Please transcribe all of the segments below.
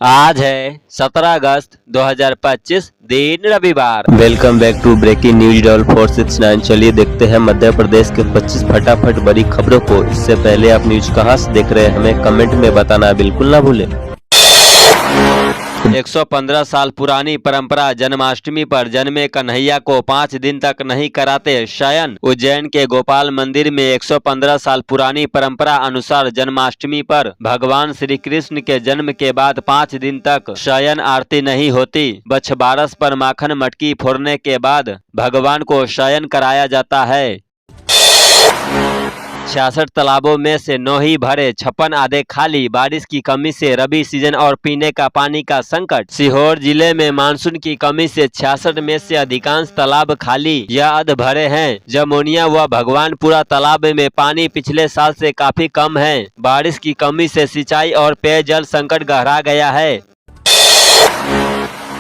आज है 17 अगस्त 2025 दिन रविवार। Welcome back to breaking news डॉल 469। चलिए देखते हैं मध्य प्रदेश के 25 फटाफट बड़ी खबरों को। इससे पहले आप न्यूज कहां से देख रहे हैं हमें कमेंट में बताना बिल्कुल ना भूलें। 115 साल पुरानी परंपरा जन्माष्टमी पर जन्मे कन्हैया को 5 दिन तक नहीं कराते शयन। उज्जैन के गोपाल मंदिर में 115 साल पुरानी परंपरा अनुसार जन्माष्टमी पर भगवान श्री कृष्ण के जन्म के बाद 5 दिन तक शयन आरती नहीं होती। बछबारस पर माखन मटकी फोड़ने के बाद भगवान को शयन कराया जाता है। 66 तालाबों में से 9 ही भरे, 56 आधे खाली। बारिश की कमी से रबी सीजन और पीने का पानी का संकट। सीहोर जिले में मानसून की कमी से 66 में से अधिकांश तालाब खाली या अध भरे हैं। जमुनिया व भगवानपुरा तालाब में पानी पिछले साल से काफी कम है। बारिश की कमी से सिंचाई और पेयजल संकट गहरा गया है।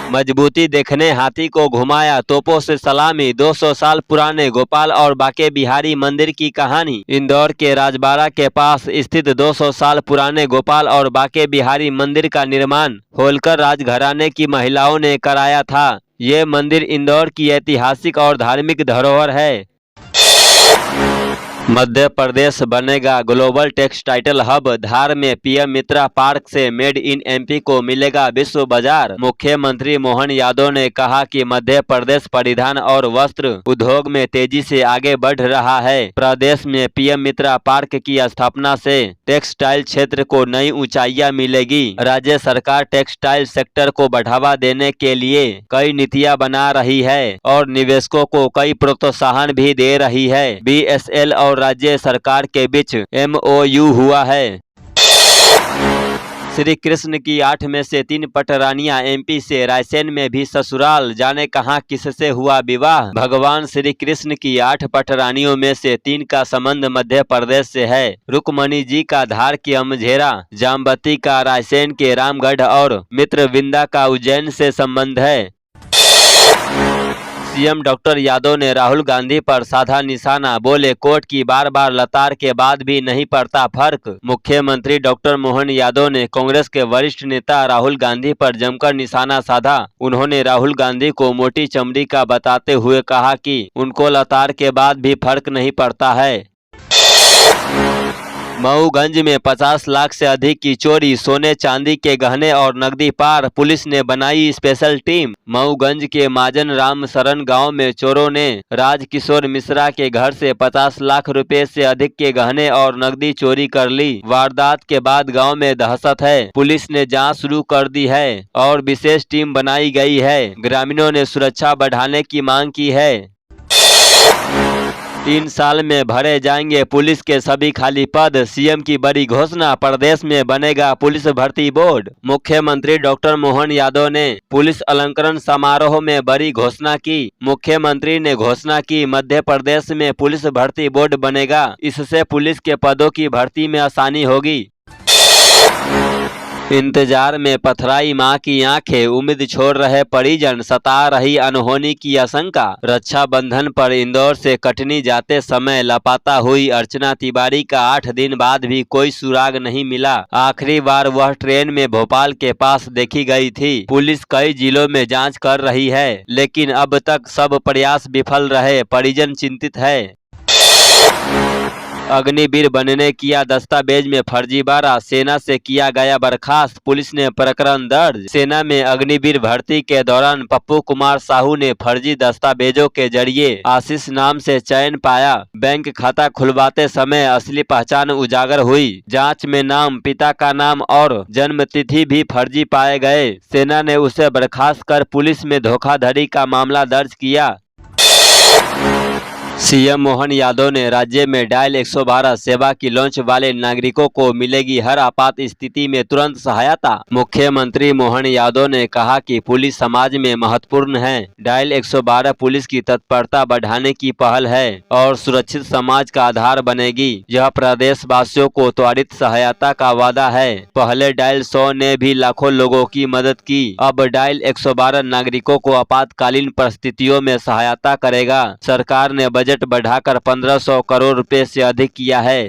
मजबूती देखने हाथी को घुमाया, तोपों से सलामी। 200 साल पुराने गोपाल और बाके बिहारी मंदिर की कहानी। इंदौर के राजबाड़ा के पास स्थित 200 साल पुराने गोपाल और बाके बिहारी मंदिर का निर्माण होलकर राजघराने की महिलाओं ने कराया था। ये मंदिर इंदौर की ऐतिहासिक और धार्मिक धरोहर है। मध्य प्रदेश बनेगा ग्लोबल टेक्सटाइल हब। धार में पीएम मित्रा पार्क से मेड इन एमपी को मिलेगा विश्व बाजार। मुख्यमंत्री मोहन यादव ने कहा कि मध्य प्रदेश परिधान और वस्त्र उद्योग में तेजी से आगे बढ़ रहा है। प्रदेश में पीएम मित्रा पार्क की स्थापना से टेक्सटाइल क्षेत्र को नई ऊंचाइयां मिलेगी। राज्य सरकार टेक्सटाइल सेक्टर को बढ़ावा देने के लिए कई नीतियां बना रही है और निवेशकों को कई प्रोत्साहन भी दे रही है। बीएसएल और राज्य सरकार के बीच एमओयू हुआ है। श्री कृष्ण की 8 में से 3 पटरानियां एमपी से। रायसेन में भी ससुराल, जाने कहां किससे हुआ विवाह। भगवान श्री कृष्ण की 8 पटरानियों में से 3 का संबंध मध्य प्रदेश से है। रुक्मणी जी का धार की अमझेरा, जामवती का रायसेन के रामगढ़ और मित्रविंदा का उज्जैन से संबंध है। सीएम डॉक्टर यादव ने राहुल गांधी पर साधा निशाना, बोले कोर्ट की बार बार लताड़ के बाद भी नहीं पड़ता फर्क। मुख्यमंत्री डॉक्टर मोहन यादव ने कांग्रेस के वरिष्ठ नेता राहुल गांधी पर जमकर निशाना साधा। उन्होंने राहुल गांधी को मोटी चमड़ी का बताते हुए कहा कि उनको लताड़ के बाद भी फर्क नहीं पड़ता है। मऊगंज में 50 लाख से अधिक की चोरी, सोने चांदी के गहने और नकदी पार। पुलिस ने बनाई स्पेशल टीम। मऊगंज के माजन राम शरण गांव में चोरों ने राजकिशोर मिश्रा के घर से 50 लाख रुपए से अधिक के गहने और नकदी चोरी कर ली। वारदात के बाद गांव में दहशत है। पुलिस ने जांच शुरू कर दी है और विशेष टीम बनाई गई है। ग्रामीणों ने सुरक्षा बढ़ाने की मांग की है। 3 साल में भरे जाएंगे पुलिस के सभी खाली पद। सीएम की बड़ी घोषणा, प्रदेश में बनेगा पुलिस भर्ती बोर्ड। मुख्यमंत्री डॉक्टर मोहन यादव ने पुलिस अलंकरण समारोह में बड़ी घोषणा की। मुख्यमंत्री ने घोषणा की मध्य प्रदेश में पुलिस भर्ती बोर्ड बनेगा। इससे पुलिस के पदों की भर्ती में आसानी होगी। इंतजार में पथराई मां की आंखें, उम्मीद छोड़ रहे परिजन, सता रही अनहोनी की आशंका। रक्षाबंधन पर इंदौर से कटनी जाते समय लापता हुई अर्चना तिवारी का 8 दिन बाद भी कोई सुराग नहीं मिला। आखिरी बार वह ट्रेन में भोपाल के पास देखी गई थी। पुलिस कई जिलों में जांच कर रही है, लेकिन अब तक सब प्रयास विफल रहे। परिजन चिंतित है। अग्निवीर बनने किया दस्तावेज में फर्जीवाड़ा, सेना से किया गया बर्खास्त। पुलिस ने प्रकरण दर्ज। सेना में अग्निवीर भर्ती के दौरान पप्पू कुमार साहू ने फर्जी दस्तावेजों के जरिए आशीष नाम से चयन पाया। बैंक खाता खुलवाते समय असली पहचान उजागर हुई। जांच में नाम, पिता का नाम और जन्म तिथि भी फर्जी पाए गए। सेना ने उसे बर्खास्त कर पुलिस में धोखाधड़ी का मामला दर्ज किया। सीएम मोहन यादव ने राज्य में डायल 112 सेवा की लॉन्च वाले नागरिकों को मिलेगी हर आपात स्थिति में तुरंत सहायता। मुख्यमंत्री मोहन यादव ने कहा कि पुलिस समाज में महत्वपूर्ण है। डायल 112 पुलिस की तत्परता बढ़ाने की पहल है और सुरक्षित समाज का आधार बनेगी। यह प्रदेशवासियों को त्वरित सहायता का वादा है। पहले डायल 100 ने भी लाखों लोगों की मदद की। अब डायल 112 नागरिकों को आपातकालीन परिस्थितियों में सहायता करेगा। सरकार ने बजट बढ़ाकर 1500 करोड़ रुपए से अधिक किया है।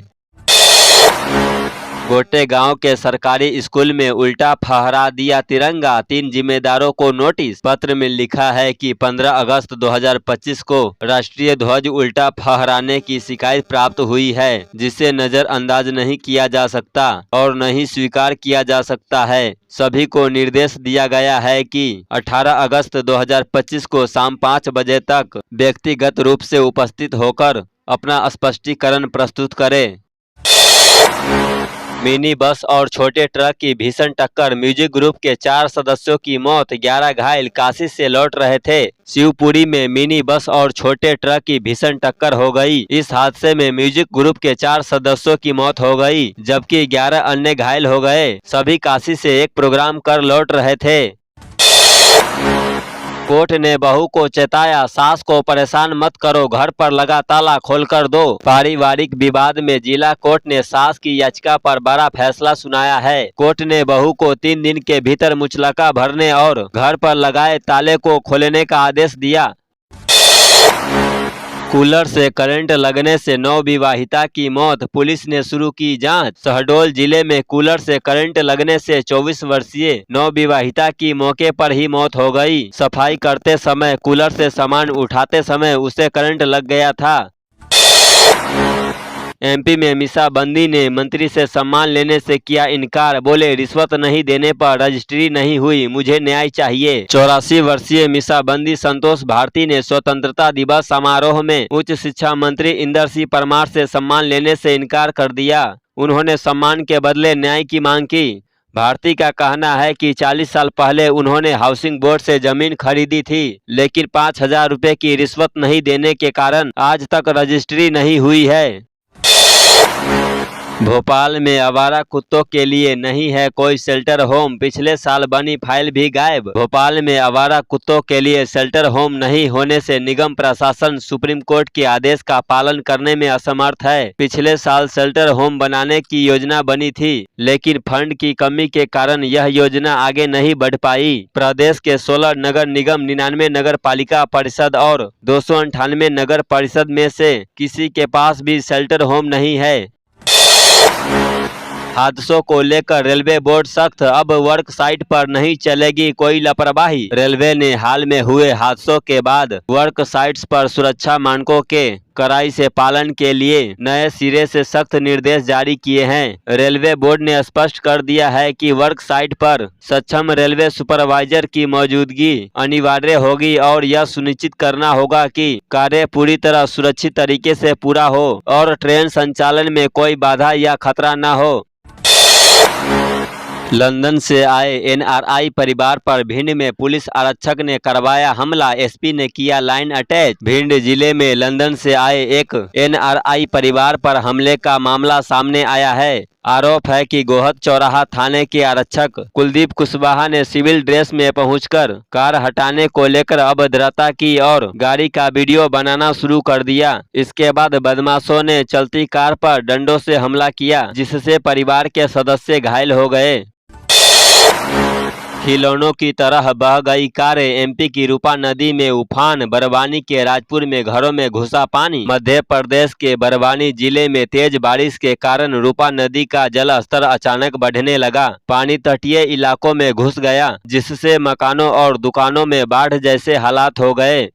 गोटे गांव के सरकारी स्कूल में उल्टा फहरा दिया तिरंगा, 3 जिम्मेदारों को नोटिस। पत्र में लिखा है कि 15 अगस्त 2025 को राष्ट्रीय ध्वज उल्टा फहराने की शिकायत प्राप्त हुई है, जिसे नजरअंदाज नहीं किया जा सकता और नहीं स्वीकार किया जा सकता है। सभी को निर्देश दिया गया है कि 18 अगस्त 2025 को शाम 5 बजे तक व्यक्तिगत रूप से उपस्थित होकर अपना स्पष्टीकरण प्रस्तुत करें। मिनी बस और छोटे ट्रक की भीषण टक्कर, म्यूजिक ग्रुप के 4 सदस्यों की मौत, 11 घायल, काशी से लौट रहे थे। शिवपुरी में मिनी बस और छोटे ट्रक की भीषण टक्कर हो गई। इस हादसे में म्यूजिक ग्रुप के 4 सदस्यों की मौत हो गई, जबकि 11 अन्य घायल हो गए। सभी काशी से एक प्रोग्राम कर लौट रहे थे। कोर्ट ने बहू को चेताया, सास को परेशान मत करो, घर पर लगा ताला खोलकर दो। पारिवारिक विवाद में जिला कोर्ट ने सास की याचिका पर बड़ा फैसला सुनाया है। कोर्ट ने बहू को 3 दिन के भीतर मुचलका भरने और घर पर लगाए ताले को खोलने का आदेश दिया। कूलर से करंट लगने से नवविवाहिता की मौत, पुलिस ने शुरू की जांच। शहडोल जिले में कूलर से करंट लगने से 24 वर्षीय नवविवाहिता की मौके पर ही मौत हो गई। सफाई करते समय कूलर से सामान उठाते समय उसे करंट लग गया था। एमपी में मीसाबंदी ने मंत्री से सम्मान लेने से किया इनकार, बोले रिश्वत नहीं देने पर रजिस्ट्री नहीं हुई, मुझे न्याय चाहिए। 84 वर्षीय मीसाबंदी संतोष भारती ने स्वतंत्रता दिवस समारोह में उच्च शिक्षा मंत्री इंदर सिंह परमार से सम्मान लेने से इनकार कर दिया। उन्होंने सम्मान के बदले न्याय की मांग की। भारती का कहना है कि 40 साल पहले उन्होंने हाउसिंग बोर्ड से जमीन खरीदी थी, लेकिन 5,000 रुपए की रिश्वत नहीं देने के कारण आज तक रजिस्ट्री नहीं हुई है। भोपाल में आवारा कुत्तों के लिए नहीं है कोई शेल्टर होम, पिछले साल बनी फाइल भी गायब। भोपाल में आवारा कुत्तों के लिए शेल्टर होम नहीं होने से निगम प्रशासन सुप्रीम कोर्ट के आदेश का पालन करने में असमर्थ है। पिछले साल शेल्टर होम बनाने की योजना बनी थी, लेकिन फंड की कमी के कारण यह योजना आगे नहीं बढ़ पाई। प्रदेश के 16 नगर निगम, 99 नगर पालिका परिषद और 298 नगर परिषद में से किसी के पास भी शेल्टर होम नहीं है। हादसों को लेकर रेलवे बोर्ड सख्त, अब वर्क साइट पर नहीं चलेगी कोई लापरवाही। रेलवे ने हाल में हुए हादसों के बाद वर्क साइट्स पर सुरक्षा मानकों के कड़ाई से पालन के लिए नए सिरे से सख्त निर्देश जारी किए हैं। रेलवे बोर्ड ने स्पष्ट कर दिया है कि वर्क साइट पर सक्षम रेलवे सुपरवाइजर की मौजूदगी अनिवार्य होगी और यह सुनिश्चित करना होगा कि कार्य पूरी तरह सुरक्षित तरीके से पूरा हो और ट्रेन संचालन में कोई बाधा या खतरा न हो। लंदन से आए एनआरआई परिवार पर भिंड में पुलिस आरक्षक ने करवाया हमला, एसपी ने किया लाइन अटैच। भिंड जिले में लंदन से आए एक एनआरआई परिवार पर हमले का मामला सामने आया है। आरोप है कि गोहद चौराहा थाने के आरक्षक कुलदीप कुशवाहा ने सिविल ड्रेस में पहुंचकर कार हटाने को लेकर अभद्रता की और गाड़ी का वीडियो बनाना शुरू कर दिया। इसके बाद बदमाशों ने चलती कार पर डंडों से हमला किया, जिससे परिवार के सदस्य घायल हो गए। खिलौनों की तरह बह गई कारें, एमपी की रूपा नदी में उफान, बरवानी के राजपुर में घरों में घुसा पानी। मध्य प्रदेश के बरवानी जिले में तेज बारिश के कारण रूपा नदी का जल स्तर अचानक बढ़ने लगा। पानी तटीय इलाकों में घुस गया, जिससे मकानों और दुकानों में बाढ़ जैसे हालात हो गए।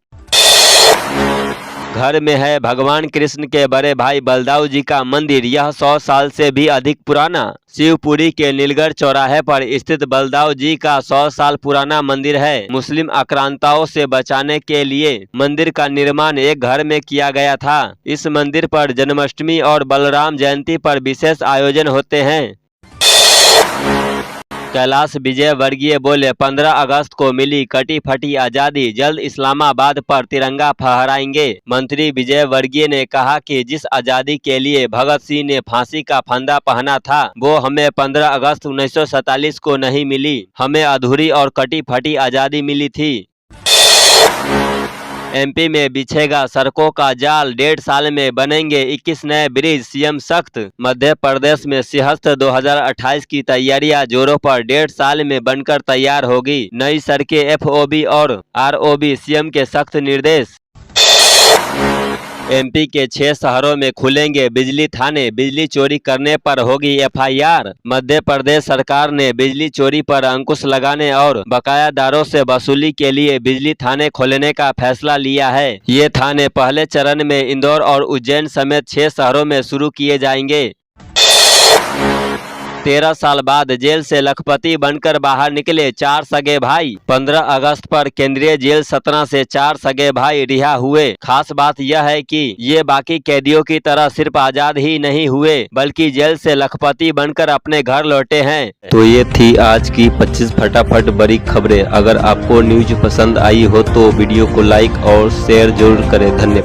घर में है भगवान कृष्ण के बड़े भाई बलदाऊ जी का मंदिर, यह 100 साल से भी अधिक पुराना शिवपुरी के नीलगढ़ चौराहे पर स्थित बलदाऊ जी का 100 साल पुराना मंदिर है। मुस्लिम आक्रांताओं से बचाने के लिए मंदिर का निर्माण एक घर में किया गया था। इस मंदिर पर जन्माष्टमी और बलराम जयंती पर विशेष आयोजन होते हैं। कैलाश विजयवर्गीय बोले 15 अगस्त को मिली कटी फटी आजादी, जल्द इस्लामाबाद पर तिरंगा फहराएंगे। मंत्री विजयवर्गीय ने कहा कि जिस आजादी के लिए भगत सिंह ने फांसी का फंदा पहना था, वो हमें 15 अगस्त 1947 को नहीं मिली। हमें अधूरी और कटी फटी आजादी मिली थी। एमपी में बिछेगा सड़कों का जाल, 1.5 साल में बनेंगे 21 नए ब्रिज, सीएम सख्त। मध्य प्रदेश में सिंहस्थ 2028 की तैयारियां जोरों पर, 1.5 साल में बनकर तैयार होगी नई सड़कें, एफओबी और आरओबी, सीएम के सख्त निर्देश। एमपी के 6 शहरों में खुलेंगे बिजली थाने, बिजली चोरी करने पर होगी एफआईआर। मध्य प्रदेश सरकार ने बिजली चोरी पर अंकुश लगाने और बकायादारों से वसूली के लिए बिजली थाने खोलने का फैसला लिया है। ये थाने पहले चरण में इंदौर और उज्जैन समेत 6 शहरों में शुरू किए जाएंगे। 13 साल बाद जेल से लखपति बनकर बाहर निकले 4 सगे भाई। 15 अगस्त पर केंद्रीय जेल सतना से 4 सगे भाई रिहा हुए। खास बात यह है कि ये बाकी कैदियों की तरह सिर्फ आजाद ही नहीं हुए बल्कि जेल से लखपति बनकर अपने घर लौटे हैं। तो ये थी आज की 25 फटाफट बड़ी खबरें। अगर आपको न्यूज पसंद आई हो तो वीडियो को लाइक और शेयर जरूर करें। धन्यवाद।